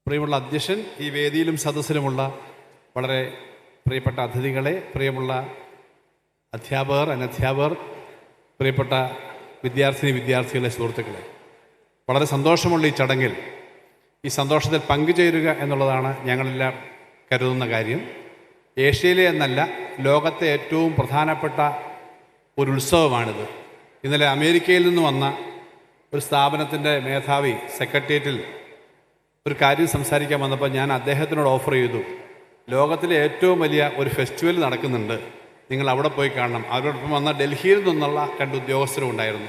പ്രിയമുള്ള അധ്യക്ഷൻ, ഈ വേദിയിലും സദസ്സിലുമുള്ള വളരെ പ്രിയപ്പെട്ട അതിഥികളെ, പ്രിയമുള്ള അധ്യാപകർ, അനധ്യാപകർ, പ്രിയപ്പെട്ട വിദ്യാർത്ഥികളെ, സുഹൃത്തുക്കളെ, വളരെ സന്തോഷമുള്ള ഈ ചടങ്ങിൽ ഈ സന്തോഷത്തിൽ പങ്കുചേരുക എന്നുള്ളതാണ് ഞങ്ങളെല്ലാം കരുതുന്ന കാര്യം. ഏഷ്യയിലെ എന്നല്ല, ലോകത്തെ ഏറ്റവും പ്രധാനപ്പെട്ട ഒരു ഉത്സവമാണിത്. ഇന്നലെ അമേരിക്കയിൽ നിന്ന് വന്ന ഒരു സ്ഥാപനത്തിൻ്റെ മേധാവി സെക്രട്ടേറിയറ്റിൽ ഒരു കാര്യം സംസാരിക്കാൻ വന്നപ്പോൾ ഞാൻ അദ്ദേഹത്തിനോട് ഓഫർ ചെയ്തു, ലോകത്തിലെ ഏറ്റവും വലിയ ഒരു ഫെസ്റ്റിവൽ നടക്കുന്നുണ്ട്, നിങ്ങൾ അവിടെ പോയി കാണണം. അവരോടൊപ്പം വന്ന ഡൽഹിയിൽ നിന്നുള്ള 2 ഉദ്യോഗസ്ഥരും ഉണ്ടായിരുന്നു.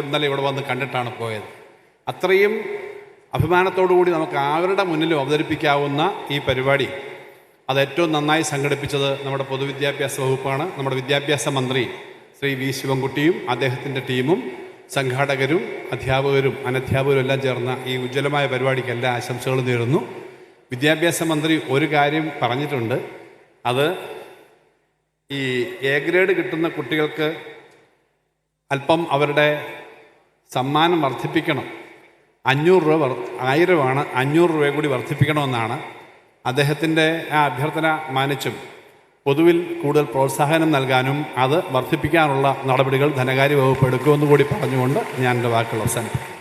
ഇന്നലെ ഇവിടെ വന്ന് കണ്ടിട്ടാണ് പോയത്. അത്രയും അഭിമാനത്തോടു കൂടി നമുക്ക് അവരുടെ മുന്നിലും അവതരിപ്പിക്കാവുന്ന ഈ പരിപാടി അത് ഏറ്റവും നന്നായി സംഘടിപ്പിച്ചത് നമ്മുടെ പൊതുവിദ്യാഭ്യാസ വകുപ്പാണ്. നമ്മുടെ വിദ്യാഭ്യാസ മന്ത്രി ശ്രീ വി ശിവൻകുട്ടിയും അദ്ദേഹത്തിൻ്റെ ടീമും സംഘാടകരും അധ്യാപകരും അനധ്യാപകരും എല്ലാം ചേർന്ന ഈ ഉജ്ജ്വലമായ പരിപാടിക്ക് എല്ലാ ആശംസകളും നേരുന്നു. വിദ്യാഭ്യാസ മന്ത്രി ഒരു കാര്യം പറഞ്ഞിട്ടുണ്ട്, അത് ഈ എ ഗ്രേഡ് കിട്ടുന്ന കുട്ടികൾക്ക് അല്പം അവരുടെ സമ്മാനം വർദ്ധിപ്പിക്കണം. 500 രൂപ 1000 500 രൂപ കൂടി വർദ്ധിപ്പിക്കണമെന്നാണ്. അദ്ദേഹത്തിൻ്റെ ആ അഭ്യർത്ഥന മാനിച്ചും പൊതുവിൽ കൂടുതൽ പ്രോത്സാഹനം നൽകാനും അത് വർദ്ധിപ്പിക്കാനുള്ള നടപടികൾ ധനകാര്യ വകുപ്പ് എടുക്കുമെന്ന് കൂടി പറഞ്ഞുകൊണ്ട് ഞാൻ എൻ്റെ വാക്കുകൾ അവസാനിപ്പിക്കും.